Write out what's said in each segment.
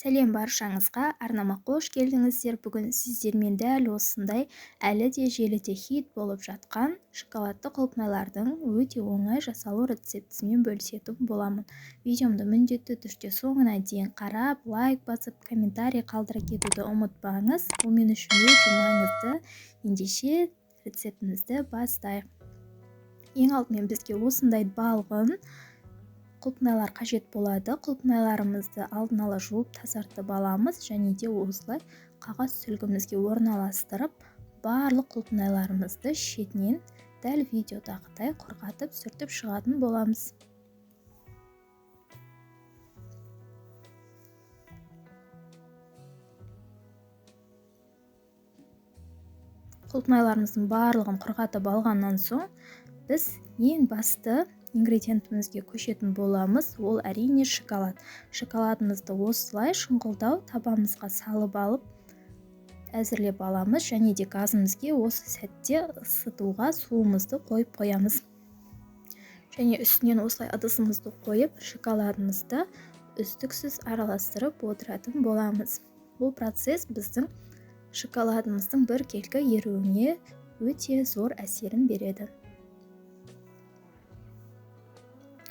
Сәлем баршаңызға, арнама қош келдіңіздер. Бүгін сіздермен дәл осындай әлі де желіде хит болып жатқан шоколадты құлпынайлардың өте оңай жасалу рецептісімен бөлісетін боламын. Видеомды міндетті түрде соңына дейін қарап, лайк басып, комментарий қалдыра кетуді ұмытпаңыз. Бұл мен үшін өте маңызды. Ендеше рецептімізді бастайық. Ең алдымен бізге осындай балғын құлпынайлар қажет болады. Құлпынайларымызды алдын ала жуып тазартып аламыз, және де осылай қағаз сүлгімізге орналастырып, барлық құлпынайларымызды шетінен дәл видеодағыдай құрғатып сүртіп шығатын боламыз. Құлпынайларымыздың барлығын құрғатып алғаннан соң, біз ең басты ингредиентімізге көшетін боламыз. Ол әрине шоколад. Шоколадымызды осылай шұңғылдау табамызға салып алып әзірлеп аламыз, және де газымызге осы сәтте ысытуға суымызды қойып қоямыз. Және үстінен осылай ыдысымызды қойып, шоколадымызды үздіксіз араластырып отыратын боламыз. Бұл процесс біздің шоколадымыздың біркелкі еруіне өте зор әсерін береді.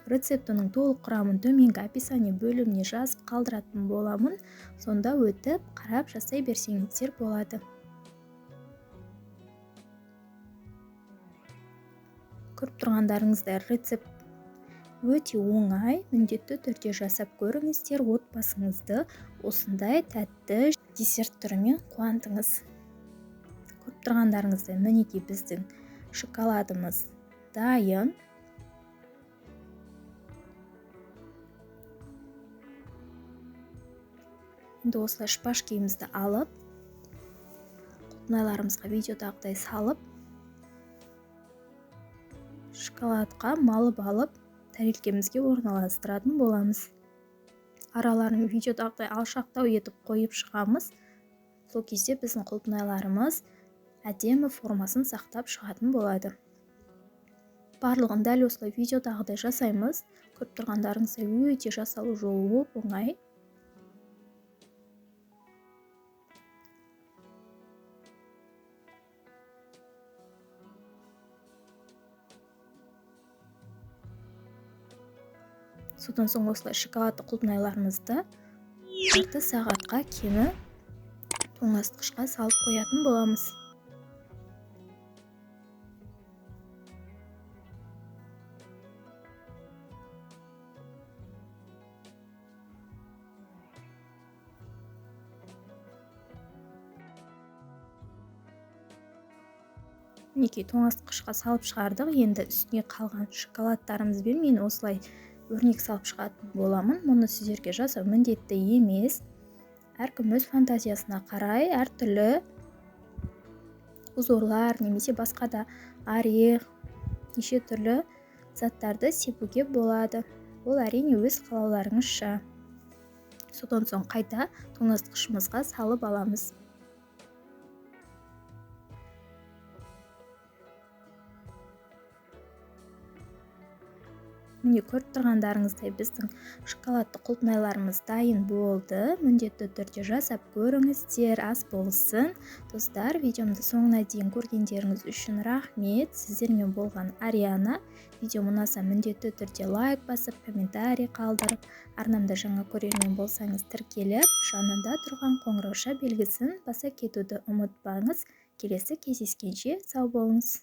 Рецептінің толық құрамын төменгі описание бөліміне жазып қалдыратын боламын. Сонда өтіп, қарап жасай берсеңіздер болады. Көріп тұрғандарыңыздай рецепт өте оңай, міндетті түрде жасап көріңіздер. Отбасыңызды осындай тәтті десерт түрімен қуантыңыз. Көріп тұрғандарыңыздай мінекей біздің шоколадымыз дайын. Енді осылай шпажкемізді алып, құлпынайларымызға видеодағыдай салып, шоколадқа малып алып, тәрелкемізге орналастыратын боламыз. Араларын видеодағыдай алшақтау етіп қойып шығамыз. Сол кезде біздің құлпынайларымыз әдемі формасын сақтап шығатын болады. Барлығын дәл осылай видеодағыдай жасаймыз. Көріп тұрғандарыңыздай өте жасалу жолы оңай. Содан соң осылай шоколадты құлпынайларымызды жарты сағатқа кемі тоңазытқышқа салып қоятын боламыз. Мінекей тоңазытқышқа салып шығардық. Енді үстіне қалған шоколадтарымызбен мен осылай өрнек салып шығатын боламын. Мұны сіздерге жасау міндетті емес. Әркім өз фантазиясына қарай әртүрлі узорлар немесе басқа да орех, неше түрлі заттарды себуге болады. Ол әрине өз қалауларыңызша. Содан соң қайта тоңазытқышымызға салып аламыз. Міне көріп тұрғандарыңыздай біздің шоколадты құлпынайларымыз дайын болды. Міндетті түрде жасап көріңіздер, ас болсын. Достар, видеомды соңына дейін көргендеріңіз үшін рахмет. Сіздермен болған Ариана. Видеом ұнаса міндетті түрде лайк басып, комментарий қалдырып, арнамда жаңа көрермен болсаңыз тіркеліп, жанында тұрған қоңырауша белгісін баса кетуді ұмытпаңыз. Келесі кездескенше сау болыңыз.